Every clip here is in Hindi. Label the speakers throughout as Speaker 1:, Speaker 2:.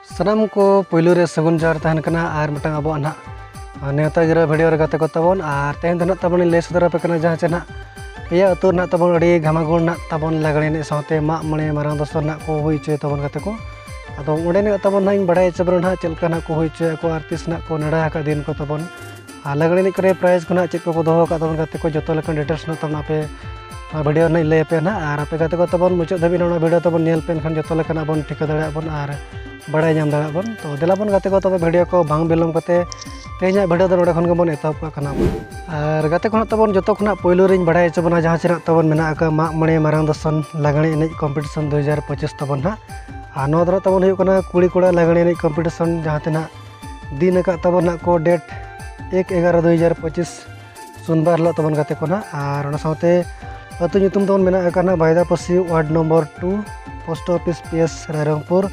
Speaker 1: सानाम को पुलू रे सगुन जार तहन कना आर मिटांग अब ना नेता गिरा वीडियो गाते को तबन और तेहन दो तबन ले सदर पे कना जहाँ चेना पेया अतुर ना तबन अड़ी घामागुड़ ना तबन लागणे ने साथे माग मणे मारांग दोसर ना को हुई चे तबन गाते को अदो उडे ने तबन ना बड़ाई चबर ना चलका ना को हुई चे को आर्टिस्ट ना को नड़ा का दिन को तबन लागणे ने करे प्राइज को ना चेक को दोहो का तबन गाते को जतो लेकन डिटेल्स ना तबन पे वीडियो नहीं ले पे ना और पे गाते को तबन मुचाद धाबी ना वीडियो तबन नेल पेन खान जतो लेकन बन ठिका दाड़ा बन और बड़ाई नाम दाड़ा बन तो देलाबन गाते को तब वीडियो को भांग बिलम करते तेज वीडियो दो नोडे खन गबन एतहब का और गाते को तबन जो पुलू रिंग बड़ाई चबना जहाँ चेना तबन मेना का माग मणे मारांग दर्शन लागणे एनेज कॉम्पिटिशन 2025 तबन ना और नो दरा तबन हुई कना कुड़ी कोड़ा लागणे एनेज कॉम्पिटिशन जहाँ तेना दिन का तबन को डेट 1/11/2025 सोमवार लो तबन गाते को ना और ओना साथे अतु nyutum तबन मेना का Baidapasi ward number 2 post office PS Rairangpur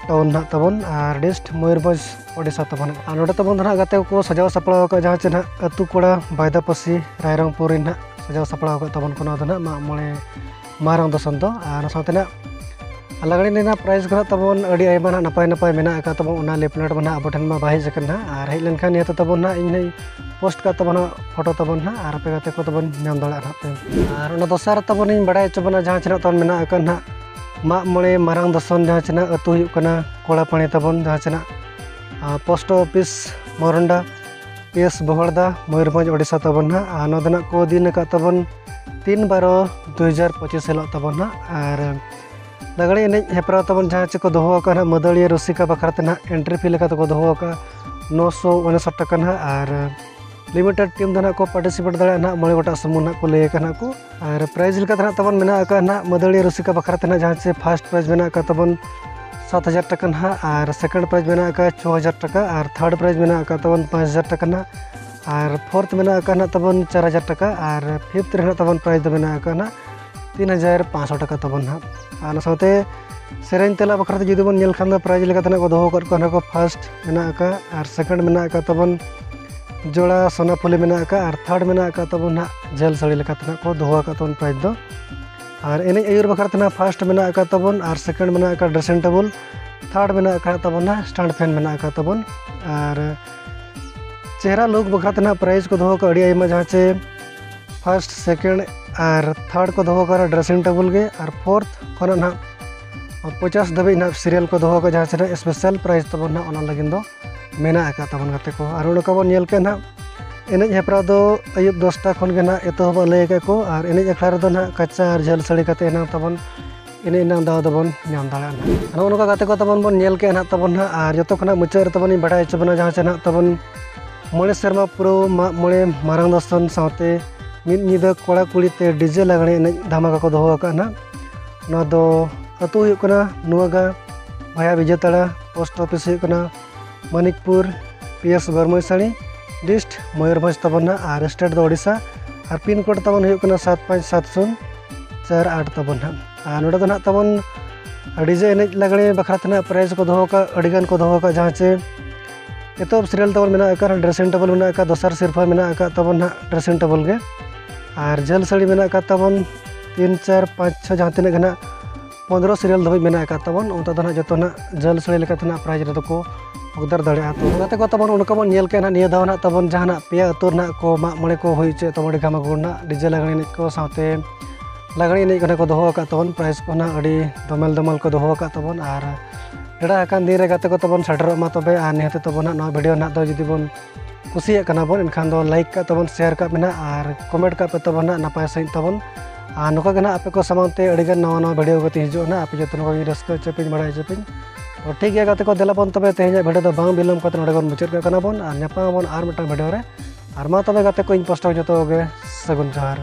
Speaker 1: town ना तबन और डिस्ट मयूरभंज ओडिशा तबन और नोडे तबन ना गाते को सजाव सपड़ा का जहाँ चेना अतु कोड़ा बायदापसी रायरंगपुर ना सजाव सपड़ा का तबन को ना माग मणे मारांग दर्शन दो और साथे ना लागणे ने प्राइज को तबन अड़ी आयमा ना नपाय नपाय मेना का तबन ओना लेपलेट बना अब ठन मा बाहिज कना और हेज लेनखान ये तबन ना इन पोस्ट का तबन फोटो तबन ना और पे गाते को तबन नाम दाड़ा ना पे और ओना दोसर तबन इन बड़ाई चबना जहाँ चेना तबन मेना का ना माग मणे मारांग दर्शन जहाँ चेना अतु हुई कना कोड़ा पानी तबन जहाँ चेना post office Moranda PS Baharda Mayurbhanj Odisha तबन ना और नोदना को दिन का तबन 3/12/2025 हेलो तबन ना और लागणे एने हेपरा तबन जहाँ चे को दोहो का मदड़िया रसिका बखराते ना एंट्री फी लेका को दोहो का 959 टका ना और लिमिटेड टीम दना को पार्टिसिपेट दाड़ा ना मणे गोटा समूह ना को ले का को और प्राइज लेका तबन मेना का ना मदड़िया रसिका बखराते ना जहाँ से फर्स्ट प्राइज मेना का तबन 7,000 टका ना और सेकंड प्राइज मेना का 6,000 टका और थर्ड प्राइज मेना का तबन 5,000 टका ना और फोर्थ मेना का ना तबन 4,000 टका और फिफ्थ रे तबन प्राइज दो मेना का ना 3,500 टका तबन ना और साथे सेरेन तेला बखराते जुदी बन नेल खान प्राइज लेका तना को दोहो कर को फर्स्ट मेना का और सेकंड मेना का तबन जोड़ा सोनाफुली मेना का और थर्ड मेना का तबन ना जेल साड़ी लेका तना को दोहो का तबन प्राइज दो और एने अयुर बखराते ना फर्स्ट मेना का तबन और सेकंड मेना का ड्रेसिंग टेबल थर्ड मेना का तबन ना स्टैंड फैन मेना का तबन और चेहरा लुक बखराते ना प्राइज को दोहो का अड़ी आयमा जहाँ से फर्स्ट सेकंड और थर्ड को दोहो कर ड्रेसिंग टेबल के और फोर्थ खन ना 50 धाबी ना सीरियल को दोहो का जहाँ से स्पेशल प्राइज तबन ना ओना लगिन दो मेना का तबन गाते को और उनका बन नेल के ना एनेज हेपरा दो अयुब 10टा खन के ना एतहब ले को और एनेज अखड़ा रे ना कच्चा और झल साड़ी कते ना तबन एने ना दाव दबन नाम दाड़ा ना उनका गाते को तबन बन नेल के ना तबन ना और जतो खना मुचाद रे तबन बड़ाई चबना जहाँ से ना तबन मणे सेरमा पुरो मणे मारांग दर्शन साथे मिद निदा कोड़ा कुड़ी ते डीजे लागणे एने धमाका को दोहो का ना ना दो अतु हुई कना नुआगा भाया विजेताड़ा पोस्ट ऑफिस हुई कना मानिकपुर PS बरमईसाणी डिस्ट मयूरभंज तबन ना और स्टेट दो ओडिशा और पिन कोड तबन हुई कना 757048 तबन ना और नोडे दो ना तबन डीजे एने लागणे बखराते ना प्राइज को दोहो का अड़ीगान को दोहो का जहाँ से एतब सीरियल तबन मेना का ड्रेसिंग टेबल मेना का दोसर सिरफा मेना का तबन ना ड्रेसिंग टेबल के और झल साड़ी मेना का तबन 3 4 5 6 जहाँ तीन गना 15 सीरियल धाबी मेना का तबन उनता दो ना जो ना झल साड़ी लेका तना प्राइज रे को उगदर दाड़ा तो गाते को तबन उनका बन नेल के ना निया दाव ना तबन जहाँ पेया अतुर ना को माग मणे को हुई चे तबन घामागुड़ ना डीजे लागणे को साथे लागणे एने को दोहो का तबन प्राइज को ना अड़ी दमल दमल को दोहो का तबन और डेढ़ा दिन रे गाते को तबन सटरो मा तबे और निहते तबन ना वीडियो ना दो जुदी बन कुसिया कना बन इनखान दो लाइक का तबन शेयर का मेना और कमेंट का पे तबन ना नपाय सही तबन और नुका गना आपे को समानते अड़ीगन नवा नवा वीडियो को हिजो ना आपे जतन को रस्क चेपिन बड़ा चेपिन तो ठीक है गाते को देलाबन तबे तेज वीडियो दो बांग बिलम कते नोडे बन मुचाद कना बन और नेपा बन और मिटा वीडियो रे और मा तबे गाते को इन पोस्ट जतो गे सगुन जोहार।